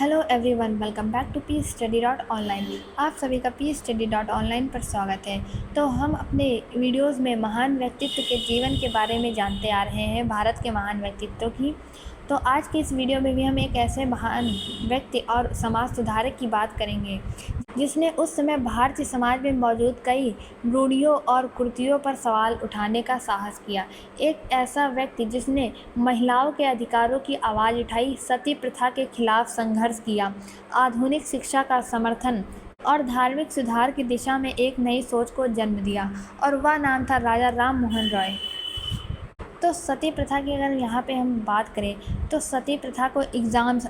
Hello everyone, welcome back to P study dot online. आप सभी का पी स्टडी डॉट ऑनलाइन पर स्वागत है। तो हम अपने वीडियोस में महान व्यक्तित्व के जीवन के बारे में जानते आ रहे हैं, भारत के महान व्यक्तित्व की। तो आज के इस वीडियो में भी हम एक ऐसे महान व्यक्ति और समाज सुधारक की बात करेंगे जिसने उस समय भारतीय समाज में मौजूद कई रूढ़ियों और कुरीतियों पर सवाल उठाने का साहस किया। एक ऐसा व्यक्ति जिसने महिलाओं के अधिकारों की आवाज़ उठाई, सती प्रथा के खिलाफ संघर्ष किया, आधुनिक शिक्षा का समर्थन और धार्मिक सुधार की दिशा में एक नई सोच को जन्म दिया, और वह नाम था राजा राम मोहन रॉय। तो सती प्रथा की अगर यहाँ पे हम बात करें तो सती प्रथा को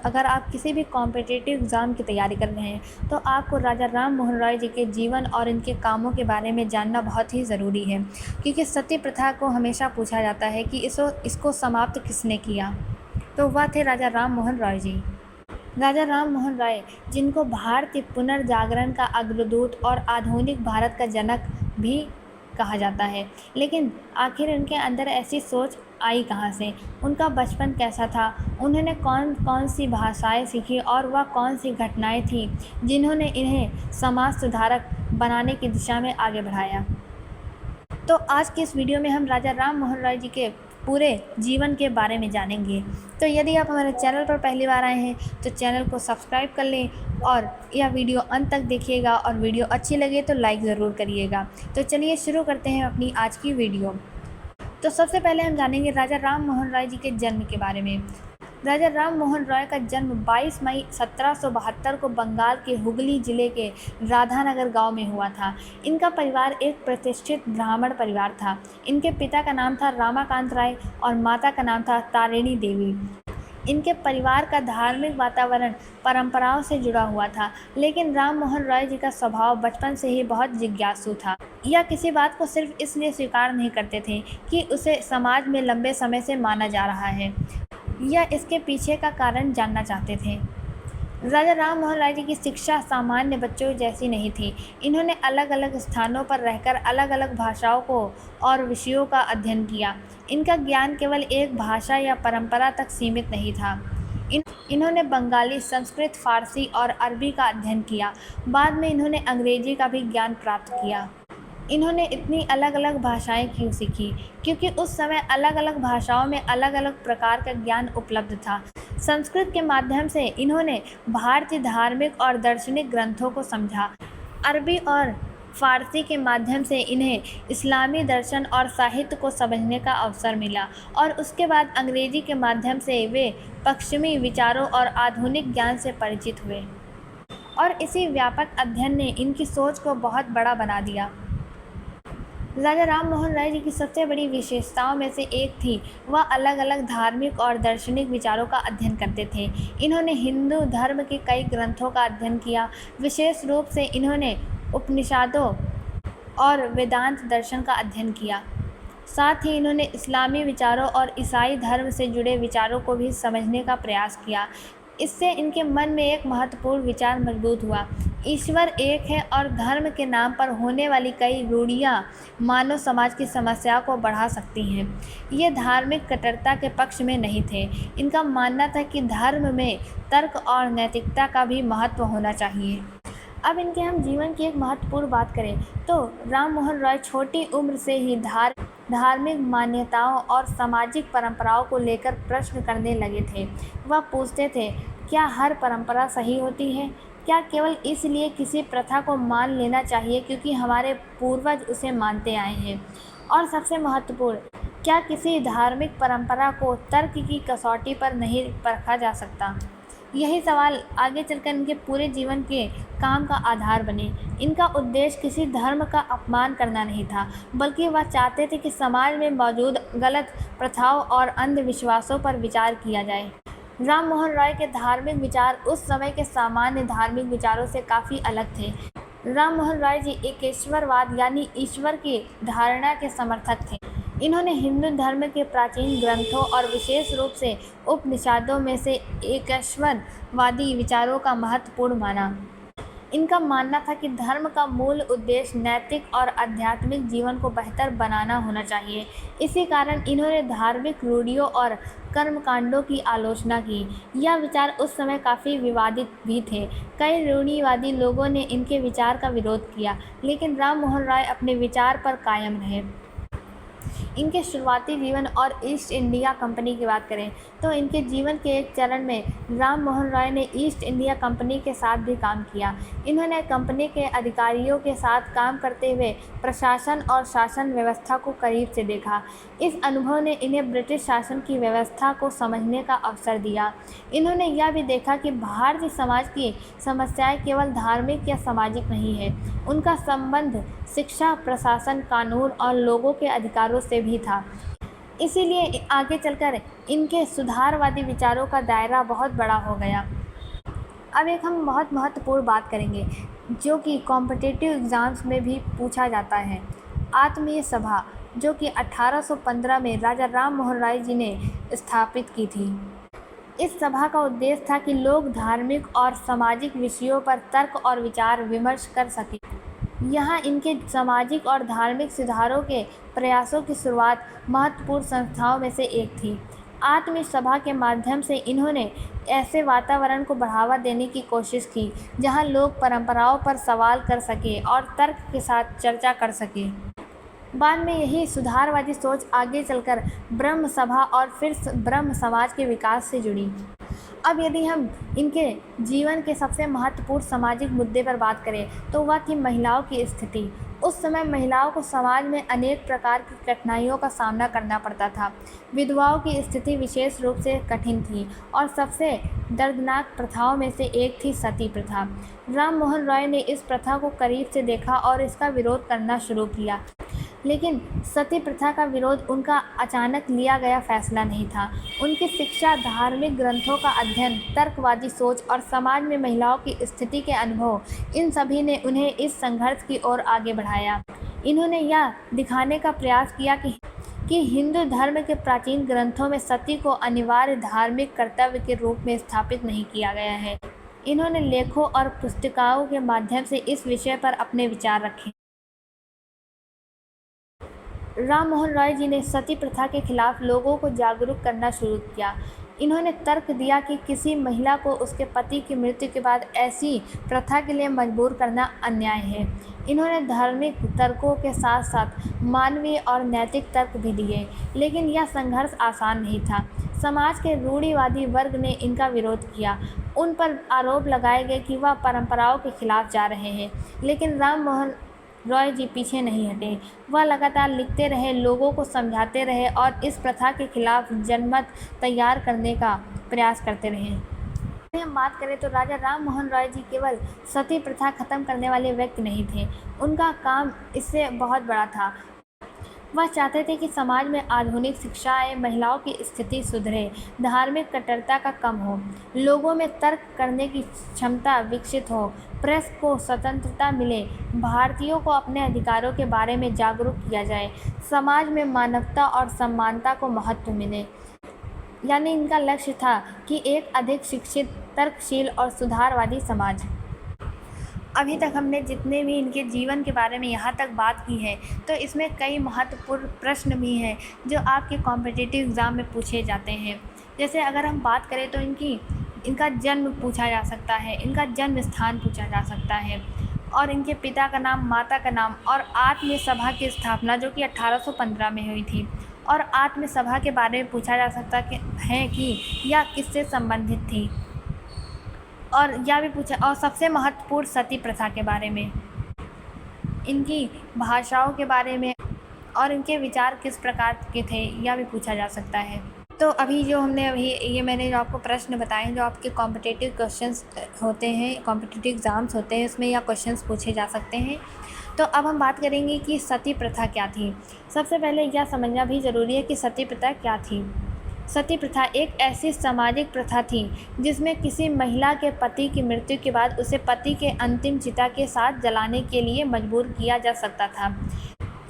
अगर आप किसी भी कॉम्पिटिटिव एग्ज़ाम की तैयारी कर रहे हैं तो आपको राजा राम मोहन रॉय जी के जीवन और इनके कामों के बारे में जानना बहुत ही ज़रूरी है, क्योंकि सती प्रथा को हमेशा पूछा जाता है कि इसको समाप्त किसने किया। तो वह थे राजा राम मोहन रॉय जी। राजा राम मोहन रॉय, जिनको भारतीय पुनर्जागरण का अग्रदूत और आधुनिक भारत का जनक भी कहा जाता है, लेकिन आखिर उनके अंदर ऐसी सोच आई कहाँ से? उनका बचपन कैसा था? उन्होंने कौन कौन सी भाषाएं सीखी और वह कौन सी घटनाएं थीं जिन्होंने इन्हें समाज सुधारक बनाने की दिशा में आगे बढ़ाया? तो आज के इस वीडियो में हम राजा राम मोहन रॉय जी के पूरे जीवन के बारे में जानेंगे। तो यदि आप हमारे चैनल पर पहली बार आए हैं तो चैनल को सब्सक्राइब कर लें और यह वीडियो अंत तक देखिएगा, और वीडियो अच्छी लगे तो लाइक ज़रूर करिएगा। तो चलिए शुरू करते हैं अपनी आज की वीडियो। तो सबसे पहले हम जानेंगे राजा राम मोहन रॉय जी के जन्म के बारे में। राजा राम मोहन रॉय का जन्म 22 मई 1772 को बंगाल के हुगली जिले के राधानगर गांव में हुआ था। इनका परिवार एक प्रतिष्ठित ब्राह्मण परिवार था। इनके पिता का नाम था रामाकांत राय और माता का नाम था तारिणी देवी। इनके परिवार का धार्मिक वातावरण परंपराओं से जुड़ा हुआ था, लेकिन राम मोहन रॉय जी का स्वभाव बचपन से ही बहुत जिज्ञासु था। यह किसी बात को सिर्फ इसलिए स्वीकार नहीं करते थे कि उसे समाज में लंबे समय से माना जा रहा है, या इसके पीछे का कारण जानना चाहते थे। राजा राम मोहन रॉय जी की शिक्षा सामान्य बच्चों जैसी नहीं थी। इन्होंने अलग अलग स्थानों पर रहकर अलग अलग भाषाओं को और विषयों का अध्ययन किया। इनका ज्ञान केवल एक भाषा या परंपरा तक सीमित नहीं था। इन्होंने बंगाली, संस्कृत, फारसी और अरबी का अध्ययन किया। बाद में इन्होंने अंग्रेजी का भी ज्ञान प्राप्त किया। इन्होंने इतनी अलग अलग भाषाएं क्यों सीखी? क्योंकि उस समय अलग अलग भाषाओं में अलग अलग प्रकार का ज्ञान उपलब्ध था। संस्कृत के माध्यम से इन्होंने भारतीय धार्मिक और दार्शनिक ग्रंथों को समझा। अरबी और फारसी के माध्यम से इन्हें इस्लामी दर्शन और साहित्य को समझने का अवसर मिला, और उसके बाद अंग्रेजी के माध्यम से वे पश्चिमी विचारों और आधुनिक ज्ञान से परिचित हुए, और इसी व्यापक अध्ययन ने इनकी सोच को बहुत बड़ा बना दिया। राजा राम मोहन रॉय जी की सबसे बड़ी विशेषताओं में से एक थी वह अलग अलग धार्मिक और दार्शनिक विचारों का अध्ययन करते थे। इन्होंने हिंदू धर्म के कई ग्रंथों का अध्ययन किया। विशेष रूप से इन्होंने उपनिषदों और वेदांत दर्शन का अध्ययन किया। साथ ही इन्होंने इस्लामी विचारों और ईसाई धर्म से जुड़े विचारों को भी समझने का प्रयास किया। इससे इनके मन में एक महत्वपूर्ण विचार मजबूत हुआ: ईश्वर एक है और धर्म के नाम पर होने वाली कई रूढ़ियाँ मानव समाज की समस्या को बढ़ा सकती हैं। ये धार्मिक कट्टरता के पक्ष में नहीं थे। इनका मानना था कि धर्म में तर्क और नैतिकता का भी महत्व होना चाहिए। अब इनके हम जीवन की एक महत्वपूर्ण बात करें तो राम मोहन रॉय छोटी उम्र से ही धार्मिक मान्यताओं और सामाजिक परंपराओं को लेकर प्रश्न करने लगे थे। वह पूछते थे, क्या हर परंपरा सही होती है? क्या केवल इसलिए किसी प्रथा को मान लेना चाहिए क्योंकि हमारे पूर्वज उसे मानते आए हैं? और सबसे महत्वपूर्ण, क्या किसी धार्मिक परंपरा को तर्क की कसौटी पर नहीं परखा जा सकता? यही सवाल आगे चलकर इनके पूरे जीवन के काम का आधार बने। इनका उद्देश्य किसी धर्म का अपमान करना नहीं था, बल्कि वह चाहते थे कि समाज में मौजूद गलत प्रथाओं और अंधविश्वासों पर विचार किया जाए। राम मोहन रॉय के धार्मिक विचार उस समय के सामान्य धार्मिक विचारों से काफ़ी अलग थे। राम मोहन रॉय जी एकेश्वरवाद यानी ईश्वर की धारणा के समर्थक थे। इन्होंने हिंदू धर्म के प्राचीन ग्रंथों और विशेष रूप से उपनिषदों में से एकेश्वरवादी विचारों का महत्वपूर्ण माना। इनका मानना था कि धर्म का मूल उद्देश्य नैतिक और आध्यात्मिक जीवन को बेहतर बनाना होना चाहिए। इसी कारण इन्होंने धार्मिक रूढ़ियों और कर्मकांडों की आलोचना की। यह विचार उस समय काफ़ी विवादित भी थे। कई रूढ़िवादी लोगों ने इनके विचार का विरोध किया, लेकिन राम मोहन रॉय अपने विचार पर कायम रहे। इनके शुरुआती जीवन और ईस्ट इंडिया कंपनी की बात करें तो इनके जीवन के एक चरण में राम मोहन रॉय ने ईस्ट इंडिया कंपनी के साथ भी काम किया। इन्होंने कंपनी के अधिकारियों के साथ काम करते हुए प्रशासन और शासन व्यवस्था को करीब से देखा। इस अनुभव ने इन्हें ब्रिटिश शासन की व्यवस्था को समझने का अवसर दिया। इन्होंने यह भी देखा कि भारतीय समाज की समस्याएं केवल धार्मिक या सामाजिक नहीं है, उनका संबंध शिक्षा, प्रशासन, कानून और लोगों के अधिकारों से भी था। इसीलिए आगे चलकर इनके सुधारवादी विचारों का दायरा बहुत बड़ा हो गया। अब एक हम बहुत महत्वपूर्ण बात करेंगे जो कि कॉम्पिटिटिव एग्ज़ाम्स में भी पूछा जाता है। आत्मीय सभा, जो कि 1815 में राजा राम मोहन राय जी ने स्थापित की थी। इस सभा का उद्देश्य था कि लोग धार्मिक और सामाजिक विषयों पर तर्क और विचार विमर्श कर सकें। यहाँ इनके सामाजिक और धार्मिक सुधारों के प्रयासों की शुरुआत महत्वपूर्ण संस्थाओं में से एक थी। आत्मीय सभा के माध्यम से इन्होंने ऐसे वातावरण को बढ़ावा देने की कोशिश की जहाँ लोग परंपराओं पर सवाल कर सकें और तर्क के साथ चर्चा कर सकें। बाद में यही सुधारवादी सोच आगे चलकर ब्रह्म सभा और फिर ब्रह्म समाज के विकास से जुड़ी। अब यदि हम इनके जीवन के सबसे महत्वपूर्ण सामाजिक मुद्दे पर बात करें तो वह थी महिलाओं की स्थिति। उस समय महिलाओं को समाज में अनेक प्रकार की कठिनाइयों का सामना करना पड़ता था। विधवाओं की स्थिति विशेष रूप से कठिन थी और सबसे दर्दनाक प्रथाओं में से एक थी सती प्रथा। राम मोहन रॉय ने इस प्रथा को करीब से देखा और इसका विरोध करना शुरू किया। लेकिन सती प्रथा का विरोध उनका अचानक लिया गया फैसला नहीं था। उनकी शिक्षा, धार्मिक ग्रंथों का अध्ययन, तर्कवादी सोच और समाज में महिलाओं की स्थिति के अनुभव, इन सभी ने उन्हें इस संघर्ष की ओर आगे बढ़ाया। इन्होंने यह दिखाने का प्रयास किया कि हिंदू धर्म के प्राचीन ग्रंथों में सती को अनिवार्य धार्मिक कर्तव्य के रूप में स्थापित नहीं किया गया है। इन्होंने लेखों और पुस्तिकाओं के माध्यम से इस विषय पर अपने विचार रखे। राम मोहन रॉय जी ने सती प्रथा के खिलाफ लोगों को जागरूक करना शुरू किया। इन्होंने तर्क दिया कि किसी महिला को उसके पति की मृत्यु के बाद ऐसी प्रथा के लिए मजबूर करना अन्याय है। इन्होंने धार्मिक तर्कों के साथ साथ मानवीय और नैतिक तर्क भी दिए, लेकिन यह संघर्ष आसान नहीं था। समाज के रूढ़िवादी वर्ग ने इनका विरोध किया। उन पर आरोप लगाए गए कि वह परंपराओं के खिलाफ जा रहे हैं, लेकिन राम मोहन रॉय जी पीछे नहीं हटे। वह लगातार लिखते रहे, लोगों को समझाते रहे और इस प्रथा के खिलाफ जनमत तैयार करने का प्रयास करते रहे। यदि हम बात करें तो राजा राम मोहन रॉय जी केवल सती प्रथा खत्म करने वाले व्यक्ति नहीं थे, उनका काम इससे बहुत बड़ा था। वह चाहते थे कि समाज में आधुनिक शिक्षा आए, महिलाओं की स्थिति सुधरे, धार्मिक कट्टरता का कम हो, लोगों में तर्क करने की क्षमता विकसित हो, प्रेस को स्वतंत्रता मिले, भारतीयों को अपने अधिकारों के बारे में जागरूक किया जाए, समाज में मानवता और समानता को महत्व मिले। यानी इनका लक्ष्य था कि एक अधिक शिक्षित, तर्कशील और सुधारवादी समाज। अभी तक हमने जितने भी इनके जीवन के बारे में यहाँ तक बात की है, तो इसमें कई महत्वपूर्ण प्रश्न भी हैं जो आपके कॉम्पिटिटिव एग्ज़ाम में पूछे जाते हैं। जैसे अगर हम बात करें तो इनका जन्म पूछा जा सकता है, इनका जन्म स्थान पूछा जा सकता है, और इनके पिता का नाम, माता का नाम, और आत्मीय सभा की स्थापना जो कि 1815 में हुई थी, और आत्मीय सभा के बारे में पूछा जा सकता है कि यह किससे संबंधित थी, और यह भी पूछा, और सबसे महत्वपूर्ण सती प्रथा के बारे में, इनकी भाषाओं के बारे में और इनके विचार किस प्रकार के थे, यह भी पूछा जा सकता है। तो मैंने जो आपको प्रश्न बताए हैं, जो आपके कॉम्पिटिटिव क्वेश्चंस होते हैं, कॉम्पिटिटिव एग्ज़ाम्स होते हैं, उसमें यह क्वेश्चंस पूछे जा सकते हैं। तो अब हम बात करेंगे कि सती प्रथा क्या थी। सबसे पहले यह समझना भी ज़रूरी है कि सती प्रथा क्या थी। सती प्रथा एक ऐसी सामाजिक प्रथा थी जिसमें किसी महिला के पति की मृत्यु के बाद उसे पति के अंतिम चिता के साथ जलाने के लिए मजबूर किया जा सकता था।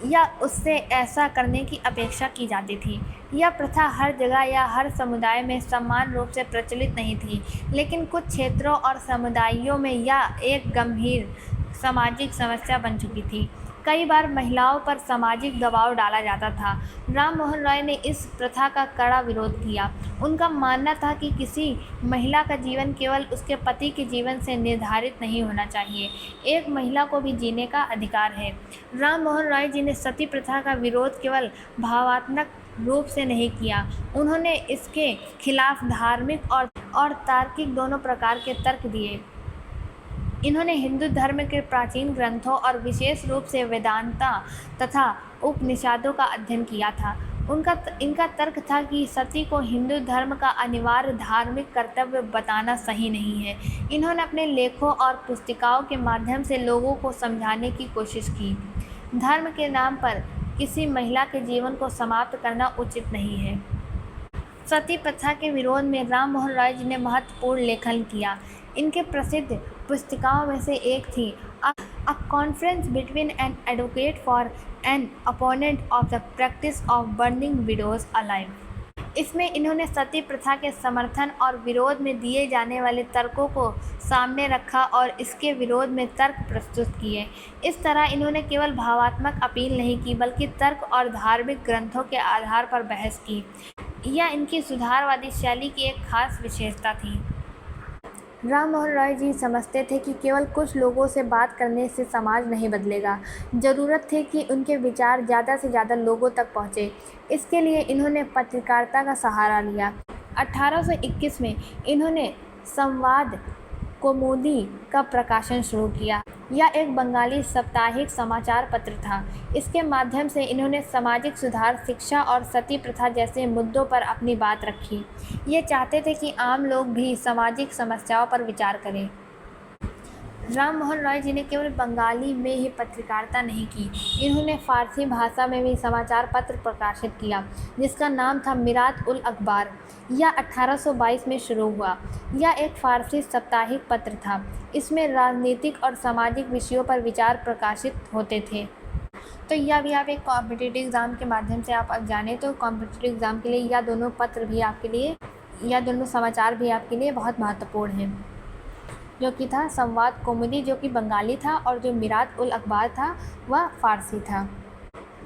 या उससे ऐसा करने की अपेक्षा की जाती थी। यह प्रथा हर जगह या हर समुदाय में समान रूप से प्रचलित नहीं थी, लेकिन कुछ क्षेत्रों और समुदायों में यह एक गंभीर सामाजिक समस्या बन चुकी थी। कई बार महिलाओं पर सामाजिक दबाव डाला जाता था। राम मोहन रॉय ने इस प्रथा का कड़ा विरोध किया। उनका मानना था कि किसी महिला का जीवन केवल उसके पति के जीवन से निर्धारित नहीं होना चाहिए। एक महिला को भी जीने का अधिकार है। राम मोहन रॉय जी ने सती प्रथा का विरोध केवल भावात्मक रूप से नहीं किया, उन्होंने इसके खिलाफ धार्मिक और तार्किक दोनों प्रकार के तर्क दिए। इन्होंने हिंदू धर्म के प्राचीन ग्रंथों और विशेष रूप से वेदांता तथा उपनिषदों का अध्ययन किया था। इनका तर्क था कि सती को हिंदू धर्म का अनिवार्य धार्मिक कर्तव्य बताना सही नहीं है। इन्होंने अपने लेखों और पुस्तिकाओं के माध्यम से लोगों को समझाने की कोशिश की। धर्म के नाम पर किसी महिला के जीवन को समाप्त करना उचित नहीं है। सती प्रथा के विरोध में राम मोहन रॉय जी ने महत्वपूर्ण लेखन किया। इनके प्रसिद्ध पुस्तिकाओं में से एक थी a conference between an advocate for an opponent of the practice of burning widows alive. इसमें इन्होंने सती प्रथा के समर्थन और विरोध में दिए जाने वाले तर्कों को सामने रखा और इसके विरोध में तर्क प्रस्तुत किए। इस तरह इन्होंने केवल भावात्मक अपील नहीं की, बल्कि तर्क और धार्मिक ग्रंथों के आधार पर बहस की। यह इनकी सुधारवादी शैली की एक खास विशेषता थी। राम मोहन रॉय जी समझते थे कि केवल कुछ लोगों से बात करने से समाज नहीं बदलेगा। ज़रूरत थी कि उनके विचार ज़्यादा से ज़्यादा लोगों तक पहुँचे। इसके लिए इन्होंने पत्रकारिता का सहारा लिया। 1821 में इन्होंने संवाद कौमुदी का प्रकाशन शुरू किया। यह एक बंगाली साप्ताहिक समाचार पत्र था। इसके माध्यम से इन्होंने सामाजिक सुधार, शिक्षा और सती प्रथा जैसे मुद्दों पर अपनी बात रखी। ये चाहते थे कि आम लोग भी सामाजिक समस्याओं पर विचार करें। राम मोहन रॉय जी ने केवल बंगाली में ही पत्रकारिता नहीं की, इन्होंने फ़ारसी भाषा में भी समाचार पत्र प्रकाशित किया, जिसका नाम था मिरात उल अखबार। यह 1822 में शुरू हुआ। यह एक फ़ारसी साप्ताहिक पत्र था। इसमें राजनीतिक और सामाजिक विषयों पर विचार प्रकाशित होते थे। तो यह भी आप एक कॉम्पिटिटिव एग्ज़ाम के माध्यम से आप जानें तो कॉम्पिटिटिव एग्ज़ाम के लिए यह दोनों पत्र भी आपके लिए, यह दोनों समाचार भी आपके लिए बहुत महत्वपूर्ण हैं। जो कि था संवाद कौमुदी, जो कि बंगाली था, और जो मिरात उल अखबार था वह फ़ारसी था।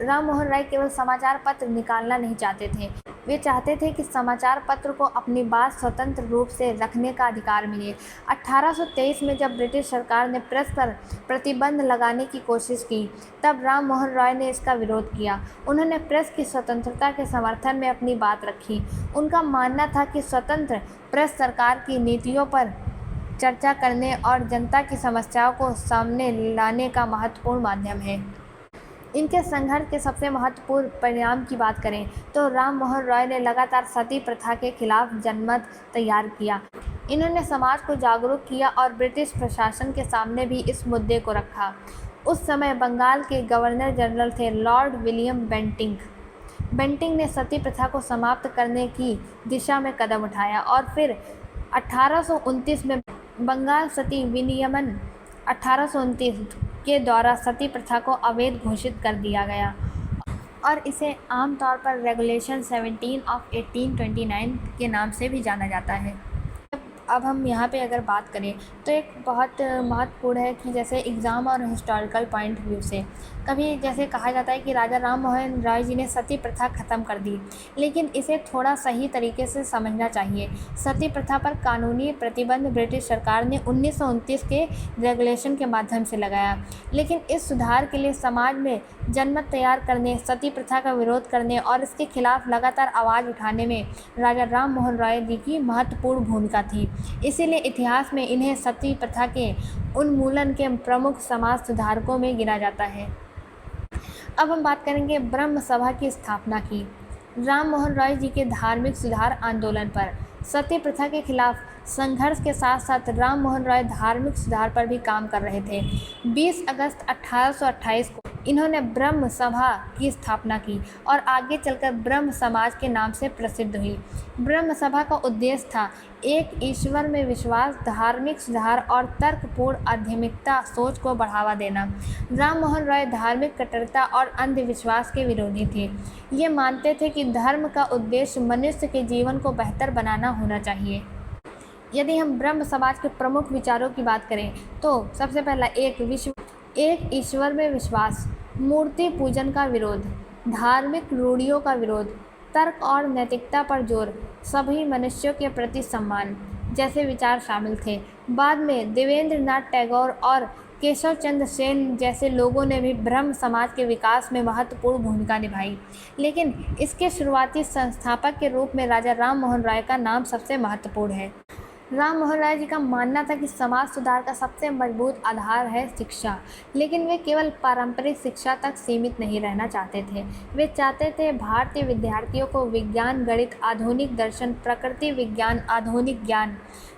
राम मोहन राय केवल समाचार पत्र निकालना नहीं चाहते थे, वे चाहते थे कि समाचार पत्र को अपनी बात स्वतंत्र रूप से रखने का अधिकार मिले। 1823 में जब ब्रिटिश सरकार ने प्रेस पर प्रतिबंध लगाने की कोशिश की, तब राम मोहन रॉय ने इसका विरोध किया। उन्होंने प्रेस की स्वतंत्रता के समर्थन में अपनी बात रखी। उनका मानना था कि स्वतंत्र प्रेस सरकार की नीतियों पर चर्चा करने और जनता की समस्याओं को सामने लाने का महत्वपूर्ण माध्यम है। इनके संघर्ष के सबसे महत्वपूर्ण परिणाम की बात करें तो राम मोहन रॉय ने लगातार सती प्रथा के खिलाफ जनमत तैयार किया। इन्होंने समाज को जागरूक किया और ब्रिटिश प्रशासन के सामने भी इस मुद्दे को रखा। उस समय बंगाल के गवर्नर जनरल थे लॉर्ड विलियम बेंटिंक। बेंटिंक ने सती प्रथा को समाप्त करने की दिशा में कदम उठाया और फिर 1829 में बंगाल सती विनियमन 1829 के द्वारा सती प्रथा को अवैध घोषित कर दिया गया और इसे आमतौर पर रेगुलेशन 17 ऑफ 1829 के नाम से भी जाना जाता है। अब हम यहाँ पे अगर बात करें तो एक बहुत महत्वपूर्ण है कि जैसे एग्ज़ाम और हिस्टोरिकल पॉइंट व्यू से कभी जैसे कहा जाता है कि राजा राम मोहन राय जी ने सती प्रथा ख़त्म कर दी, लेकिन इसे थोड़ा सही तरीके से समझना चाहिए। सती प्रथा पर कानूनी प्रतिबंध ब्रिटिश सरकार ने 1929 के रेगुलेशन के माध्यम से लगाया, लेकिन इस सुधार के लिए समाज में जनमत तैयार करने, सती प्रथा का विरोध करने और इसके खिलाफ लगातार आवाज़ उठाने में राजा राम मोहन राय जी की महत्वपूर्ण भूमिका थी। इसीलिए इतिहास में इन्हें सती प्रथा के उन्मूलन के प्रमुख समाज सुधारकों में गिना जाता है। अब हम बात करेंगे ब्रह्म सभा की स्थापना की। राम मोहन रॉय जी के धार्मिक सुधार आंदोलन पर सती प्रथा के खिलाफ संघर्ष के साथ साथ राम मोहन रॉय धार्मिक सुधार पर भी काम कर रहे थे। 20 अगस्त 1828 को इन्होंने ब्रह्म सभा की स्थापना की और आगे चलकर ब्रह्म समाज के नाम से प्रसिद्ध हुई। ब्रह्म सभा का उद्देश्य था एक ईश्वर में विश्वास, धार्मिक सुधार और तर्कपूर्ण आध्यात्मिकता सोच को बढ़ावा देना। राम मोहन रॉय धार्मिक कट्टरता और अंधविश्वास के विरोधी थे। ये मानते थे कि धर्म का उद्देश्य मनुष्य के जीवन को बेहतर बनाना होना चाहिए। यदि हम ब्रह्म समाज के प्रमुख विचारों की बात करें तो सबसे पहला एक ईश्वर में विश्वास, मूर्ति पूजन का विरोध, धार्मिक रूढ़ियों का विरोध, तर्क और नैतिकता पर जोर, सभी मनुष्यों के प्रति सम्मान जैसे विचार शामिल थे। बाद में देवेंद्र नाथ टैगोर और केशव चंद्र सेन जैसे लोगों ने भी ब्रह्म समाज के विकास में महत्वपूर्ण भूमिका निभाई, लेकिन इसके शुरुआती संस्थापक के रूप में राजा राम मोहन राय का नाम सबसे महत्वपूर्ण है। राम मोहन राय जी का मानना था कि समाज सुधार का सबसे मजबूत आधार है शिक्षा, लेकिन वे केवल पारंपरिक शिक्षा तक सीमित नहीं रहना चाहते थे। वे चाहते थे भारतीय विद्यार्थियों को विज्ञान, गणित, आधुनिक दर्शन, प्रकृति विज्ञान, आधुनिक ज्ञान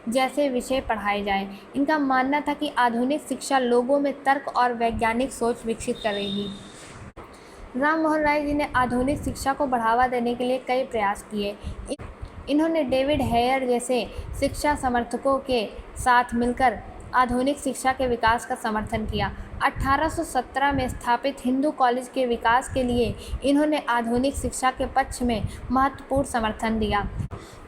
जैसे विषय पढ़ाए जाएं। इनका मानना था कि आधुनिक शिक्षा लोगों में तर्क और वैज्ञानिक सोच विकसित करेगी। राम मोहन राय जी ने आधुनिक शिक्षा को बढ़ावा देने के लिए कई प्रयास किए। इन्होंने डेविड हेयर जैसे शिक्षा समर्थकों के साथ मिलकर आधुनिक शिक्षा के विकास का समर्थन किया। 1817 में स्थापित हिंदू कॉलेज के विकास के लिए इन्होंने आधुनिक शिक्षा के पक्ष में महत्वपूर्ण समर्थन दिया।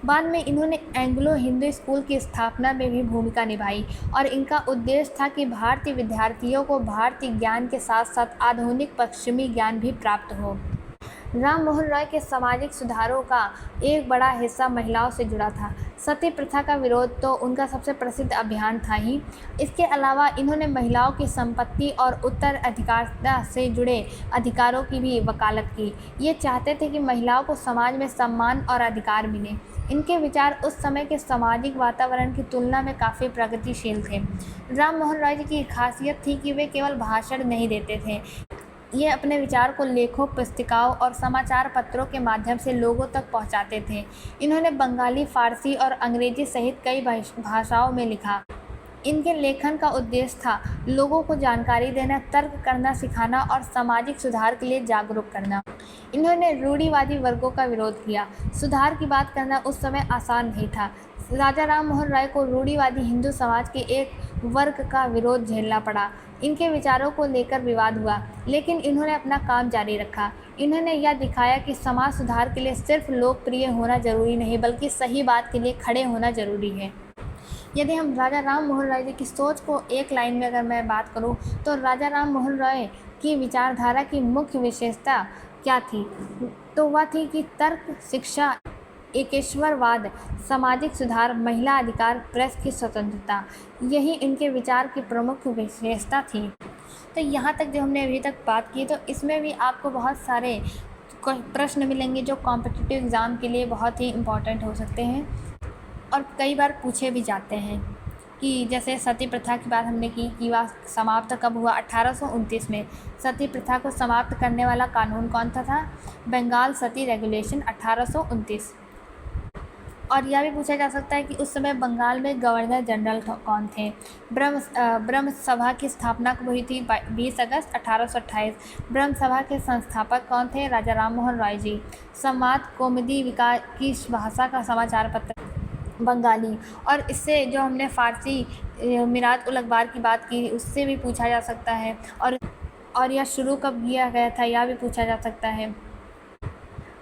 बाद में इन्होंने एंग्लो हिंदू स्कूल की स्थापना में भी भूमिका निभाई और इनका उद्देश्य था कि भारतीय विद्यार्थियों को भारतीय ज्ञान के साथ साथ आधुनिक पश्चिमी ज्ञान भी प्राप्त हो। राम मोहन रॉय के सामाजिक सुधारों का एक बड़ा हिस्सा महिलाओं से जुड़ा था। सती प्रथा का विरोध तो उनका सबसे प्रसिद्ध अभियान था ही। इसके अलावा इन्होंने महिलाओं की संपत्ति और उत्तराधिकारता से जुड़े अधिकारों की भी वकालत की। ये चाहते थे कि महिलाओं को समाज में सम्मान और अधिकार मिले। इनके विचार उस समय के सामाजिक वातावरण की तुलना में काफ़ी प्रगतिशील थे। राम मोहन रॉय जी की खासियत थी कि वे केवल भाषण नहीं देते थे, ये अपने विचार को लेखों, पुस्तिकाओं और समाचार पत्रों के माध्यम से लोगों तक पहुंचाते थे। इन्होंने बंगाली, फारसी और अंग्रेजी सहित कई भाषाओं में लिखा। इनके लेखन का उद्देश्य था लोगों को जानकारी देना, तर्क करना सिखाना और सामाजिक सुधार के लिए जागरूक करना। इन्होंने रूढ़िवादी वर्गों का विरोध किया। सुधार की बात करना उस समय आसान नहीं था। राजा राम मोहन राय को रूढ़िवादी हिंदू समाज के एक वर्ग का विरोध झेलना पड़ा। इनके विचारों को लेकर विवाद हुआ, लेकिन इन्होंने अपना काम जारी रखा। इन्होंने यह दिखाया कि समाज सुधार के लिए सिर्फ लोकप्रिय होना जरूरी नहीं, बल्कि सही बात के लिए खड़े होना जरूरी है। यदि हम राजा राम मोहन राय जी की सोच को एक लाइन में अगर मैं बात करूं, तो राजा राम मोहन राय की विचारधारा की मुख्य विशेषता क्या थी? तो वह थी कि तर्क, शिक्षा, एकेश्वरवाद, सामाजिक सुधार, महिला अधिकार, प्रेस की स्वतंत्रता, यही इनके विचार की प्रमुख विशेषता थी। तो यहाँ तक जो हमने अभी तक बात की, तो इसमें भी आपको बहुत सारे प्रश्न मिलेंगे जो कॉम्पिटिटिव एग्ज़ाम के लिए बहुत ही इम्पॉर्टेंट हो सकते हैं और कई बार पूछे भी जाते हैं। कि जैसे सती प्रथा की बात हमने की कि वह समाप्त कब हुआ? 1829 में। सती प्रथा को समाप्त करने वाला कानून कौन सा था? बंगाल सती रेगुलेशन 1829। और यह भी पूछा जा सकता है कि उस समय बंगाल में गवर्नर जनरल कौन थे? ब्रह्म सभा की स्थापना कब हुई थी? 20 अगस्त 1828। ब्रह्म सभा के संस्थापक कौन थे? राजा राम मोहन रॉय जी। संवाद कौमुदी विकास की भाषा का समाचार पत्र बंगाली। और इससे जो हमने फ़ारसी मिरात उल अखबार की बात की, उससे भी पूछा जा सकता है। और यह शुरू कब किया गया था, यह भी पूछा जा सकता है।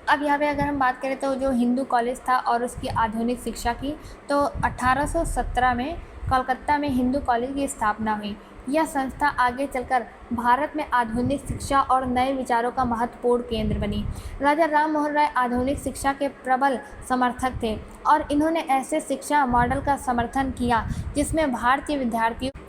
अब यहाँ पे अगर हम बात करें तो जो हिंदू कॉलेज था और उसकी आधुनिक शिक्षा की, तो 1817 में कोलकाता में हिंदू कॉलेज की स्थापना हुई। यह संस्था आगे चलकर भारत में आधुनिक शिक्षा और नए विचारों का महत्वपूर्ण केंद्र बनी। राजा राम मोहन राय आधुनिक शिक्षा के प्रबल समर्थक थे और इन्होंने ऐसे शिक्षा मॉडल का समर्थन किया जिसमें भारतीय विद्यार्थियों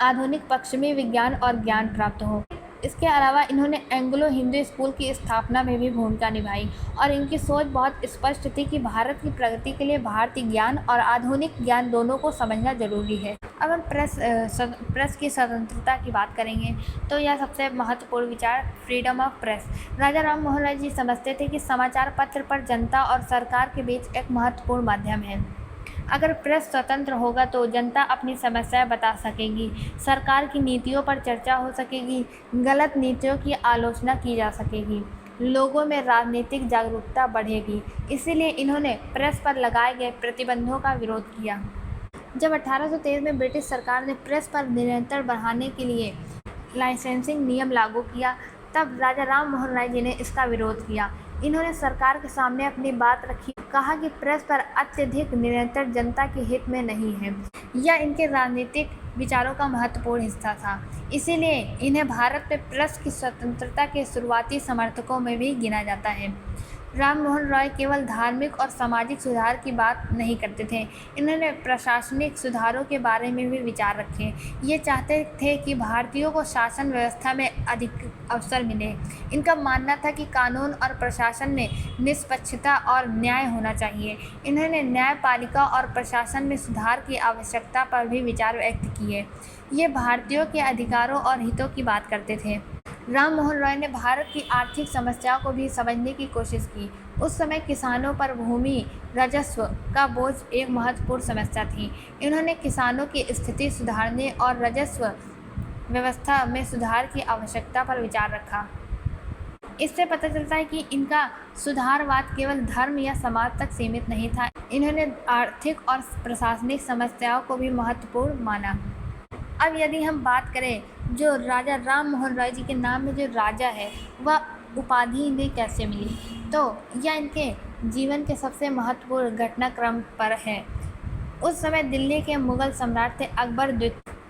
आधुनिक पश्चिमी विज्ञान और ज्ञान प्राप्त हो। इसके अलावा इन्होंने एंग्लो हिंदू स्कूल की स्थापना में भी भूमिका निभाई और इनकी सोच बहुत स्पष्ट थी कि भारत की प्रगति के लिए भारतीय ज्ञान और आधुनिक ज्ञान दोनों को समझना जरूरी है। अब हम प्रेस की स्वतंत्रता की बात करेंगे, तो यह सबसे महत्वपूर्ण विचार फ्रीडम ऑफ प्रेस। राजा राम मोहन राय जी समझते थे कि समाचार पत्र पर जनता और सरकार के बीच एक महत्वपूर्ण माध्यम है। अगर प्रेस स्वतंत्र होगा तो जनता अपनी समस्याएं बता सकेगी, सरकार की नीतियों पर चर्चा हो सकेगी, गलत नीतियों की आलोचना की जा सकेगी, लोगों में राजनीतिक जागरूकता बढ़ेगी। इसीलिए इन्होंने प्रेस पर लगाए गए प्रतिबंधों का विरोध किया। जब 1823 में ब्रिटिश सरकार ने प्रेस पर नियंत्रण बढ़ाने के लिए लाइसेंसिंग नियम लागू किया, तब राजा राम मोहन राय जी ने इसका विरोध किया। इन्होंने सरकार के सामने अपनी बात रखी, कहा कि प्रेस पर अत्यधिक नियंत्रण जनता के हित में नहीं है। यह इनके राजनीतिक विचारों का महत्वपूर्ण हिस्सा था। इसीलिए इन्हें भारत में प्रेस की स्वतंत्रता के शुरुआती समर्थकों में भी गिना जाता है। राम मोहन रॉय केवल धार्मिक और सामाजिक सुधार की बात नहीं करते थे, इन्होंने प्रशासनिक सुधारों के बारे में भी विचार रखे। ये चाहते थे कि भारतीयों को शासन व्यवस्था में अधिक अवसर मिले। इनका मानना था कि कानून और प्रशासन में निष्पक्षता और न्याय होना चाहिए। इन्होंने न्यायपालिका और प्रशासन में सुधार की आवश्यकता पर भी विचार व्यक्त किए। ये भारतीयों के अधिकारों और हितों की बात करते थे। राम मोहन रॉय ने भारत की आर्थिक समस्याओं को भी समझने की कोशिश की। उस समय किसानों पर भूमि राजस्व का बोझ एक महत्वपूर्ण समस्या थी। इन्होंने किसानों की स्थिति सुधारने और राजस्व व्यवस्था में सुधार की आवश्यकता पर विचार रखा। इससे पता चलता है कि इनका सुधारवाद केवल धर्म या समाज तक सीमित नहीं था, इन्होंने आर्थिक और प्रशासनिक समस्याओं को भी महत्वपूर्ण माना। अब यदि हम बात करें जो राजा राम मोहन रॉय जी के नाम में जो राजा है वह उपाधि इन्हें कैसे मिली, तो यह इनके जीवन के सबसे महत्वपूर्ण घटनाक्रम पर है। उस समय दिल्ली के मुगल सम्राट थे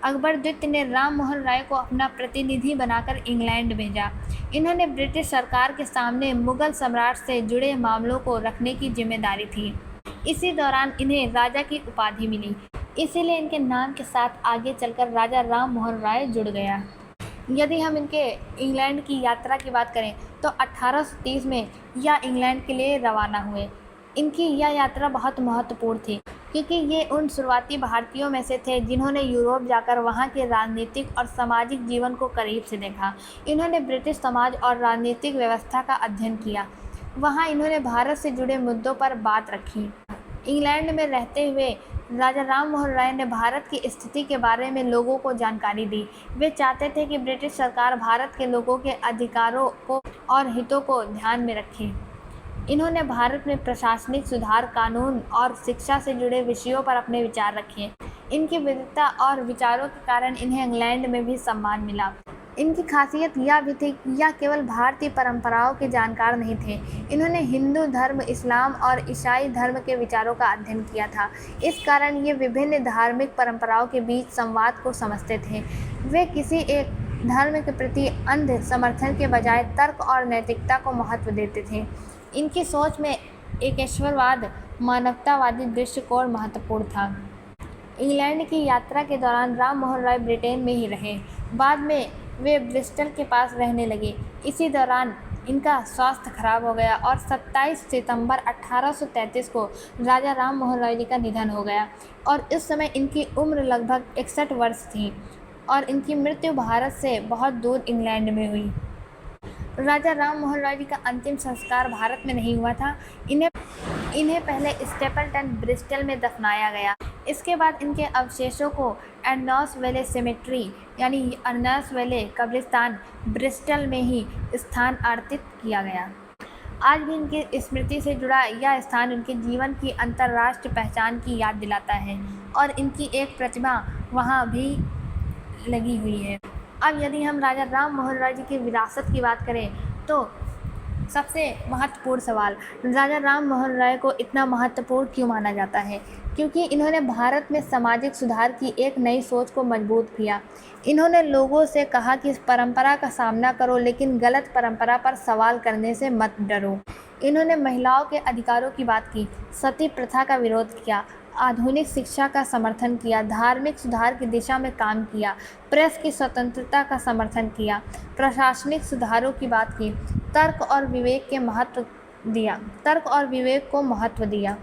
अकबर द्वितीय ने राम मोहन राय को अपना प्रतिनिधि बनाकर इंग्लैंड भेजा। इन्होंने ब्रिटिश सरकार के सामने मुगल सम्राट से जुड़े मामलों को रखने की जिम्मेदारी थी। इसी दौरान इन्हें राजा की उपाधि मिली, इसीलिए इनके नाम के साथ आगे चलकर राजा राम मोहन राय जुड़ गया। यदि हम इनके इंग्लैंड की यात्रा की बात करें तो 1830 में यह इंग्लैंड के लिए रवाना हुए। इनकी यह यात्रा बहुत महत्वपूर्ण थी क्योंकि ये उन शुरुआती भारतीयों में से थे जिन्होंने यूरोप जाकर वहाँ के राजनीतिक और सामाजिक जीवन को करीब से देखा। इन्होंने ब्रिटिश समाज और राजनीतिक व्यवस्था का अध्ययन किया। वहाँ इन्होंने भारत से जुड़े मुद्दों पर बात रखी। इंग्लैंड में रहते हुए राजा राम मोहन राय ने भारत की स्थिति के बारे में लोगों को जानकारी दी। वे चाहते थे कि ब्रिटिश सरकार भारत के लोगों के अधिकारों को और हितों को ध्यान में रखे। इन्होंने भारत में प्रशासनिक सुधार, कानून और शिक्षा से जुड़े विषयों पर अपने विचार रखे। इनकी विविधता और विचारों के कारण इन्हें इंग्लैंड में भी सम्मान मिला। इनकी खासियत यह भी थी कि यह केवल भारतीय परंपराओं के जानकार नहीं थे, इन्होंने हिंदू धर्म, इस्लाम और ईसाई धर्म के विचारों का अध्ययन किया था। इस कारण ये विभिन्न धार्मिक परंपराओं के बीच संवाद को समझते थे। वे किसी एक धर्म के प्रति अंध समर्थन के बजाय तर्क और नैतिकता को महत्व देते थे। इनकी सोच में एकेश्वरवाद, मानवतावादी दृष्टिकोण महत्वपूर्ण था। इंग्लैंड की यात्रा के दौरान राम मोहन राय ब्रिटेन में ही रहे। बाद में वे ब्रिस्टल के पास रहने लगे। इसी दौरान इनका स्वास्थ्य खराब हो गया और 27 सितंबर 1833 को राजा राम मोहन राय जी का निधन हो गया और इस समय इनकी उम्र लगभग 61 वर्ष थी और इनकी मृत्यु भारत से बहुत दूर इंग्लैंड में हुई। राजा राम मोहन राय जी का अंतिम संस्कार भारत में नहीं हुआ था। इन्हें पहले स्टेपलटन, ब्रिस्टल में दफनाया गया। इसके बाद इनके अवशेषों को अर्नॉस वैले सेमेट्री यानी अर्नॉस वैले कब्रिस्तान ब्रिस्टल में ही स्थानांतरित किया गया। आज भी इनकी स्मृति से जुड़ा यह स्थान उनके जीवन की अंतर्राष्ट्रीय पहचान की याद दिलाता है और इनकी एक प्रतिमा वहाँ भी लगी हुई है। अब यदि हम राजा राम मोहन राय जी की विरासत की बात करें तो सबसे महत्वपूर्ण सवाल, राजा राम मोहन राय को इतना महत्वपूर्ण क्यों माना जाता है? क्योंकि इन्होंने भारत में सामाजिक सुधार की एक नई सोच को मजबूत किया। इन्होंने लोगों से कहा कि इस परंपरा का सामना करो लेकिन गलत परंपरा पर सवाल करने से मत डरो। इन्होंने महिलाओं के अधिकारों की बात की, सती प्रथा का विरोध किया, आधुनिक शिक्षा का समर्थन किया, धार्मिक सुधार की दिशा में काम किया, प्रेस की स्वतंत्रता का समर्थन किया, प्रशासनिक सुधारों की बात की, तर्क और विवेक को महत्व दिया।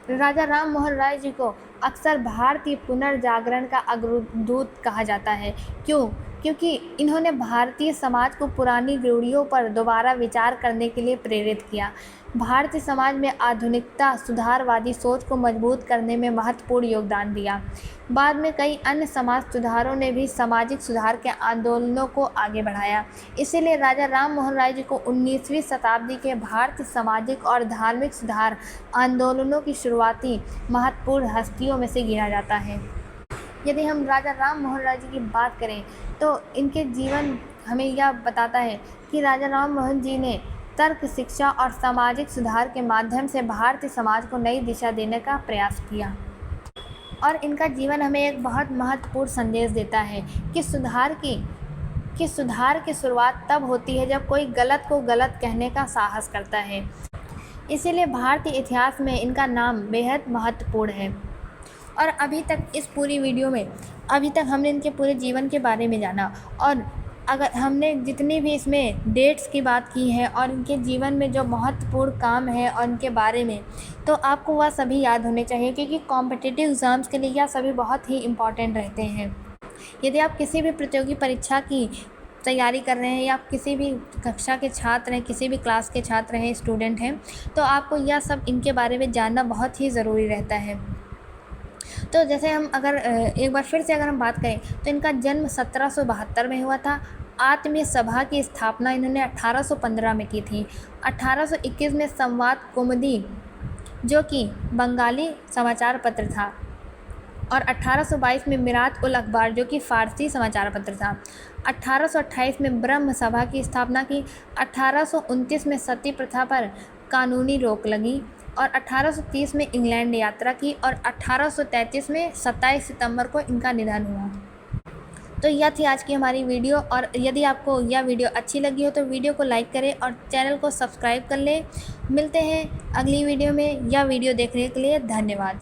राजा राम मोहन राय जी को अक्सर भारतीय पुनर्जागरण का अग्रदूत कहा जाता है। क्यों? क्योंकि इन्होंने भारतीय समाज को पुरानी रूढ़ियों पर दोबारा विचार करने के लिए प्रेरित किया। भारतीय समाज में आधुनिकता सुधारवादी सोच को मजबूत करने में महत्वपूर्ण योगदान दिया। बाद में कई अन्य समाज सुधारों ने भी सामाजिक सुधार के आंदोलनों को आगे बढ़ाया। इसीलिए राजा राम मोहन राय जी को 19वीं शताब्दी के भारतीय सामाजिक और धार्मिक सुधार आंदोलनों की शुरुआती महत्वपूर्ण हस्तियों में से गिना जाता है। यदि हम राजा राम मोहन राय जी की बात करें तो इनके जीवन हमें यह बताता है कि राजा राम मोहन जी ने तर्क शिक्षा और सामाजिक सुधार के माध्यम से भारतीय समाज को नई दिशा देने का प्रयास किया। और इनका जीवन हमें एक बहुत महत्वपूर्ण संदेश देता है कि सुधार की शुरुआत तब होती है जब कोई गलत को गलत कहने का साहस करता है। इसीलिए भारतीय इतिहास में इनका नाम बेहद महत्वपूर्ण है। और अभी तक इस पूरी वीडियो में हमने इनके पूरे जीवन के बारे में जाना, और अगर हमने जितनी भी इसमें डेट्स की बात की है और इनके जीवन में जो महत्वपूर्ण काम है और इनके बारे में, तो आपको वह सभी याद होने चाहिए, क्योंकि कॉम्पिटिटिव एग्ज़ाम्स के लिए यह सभी बहुत ही इम्पॉर्टेंट रहते हैं। यदि आप किसी भी प्रतियोगी परीक्षा की तैयारी कर रहे हैं या आप किसी भी कक्षा के छात्र हैं, किसी भी क्लास के छात्र हैं, स्टूडेंट हैं, तो आपको यह सब इनके बारे में जानना बहुत ही ज़रूरी रहता है। तो जैसे हम अगर एक बार फिर से अगर हम बात करें तो इनका जन्म 1772 में हुआ था। आत्मीय सभा की स्थापना इन्होंने 1815 में की थी। 1821 में संवाद कौमुदी, जो कि बंगाली समाचार पत्र था, और 1822 में मिरात उल अखबार, जो कि फ़ारसी समाचार पत्र था। 1828 में ब्रह्म सभा की स्थापना की। 1829 में सती प्रथा पर कानूनी रोक लगी, और 1830 में इंग्लैंड यात्रा की, और 1833 में 27 सितंबर को इनका निधन हुआ। तो यह थी आज की हमारी वीडियो, और यदि आपको यह वीडियो अच्छी लगी हो तो वीडियो को लाइक करें और चैनल को सब्सक्राइब कर लें। मिलते हैं अगली वीडियो में। यह वीडियो देखने के लिए धन्यवाद।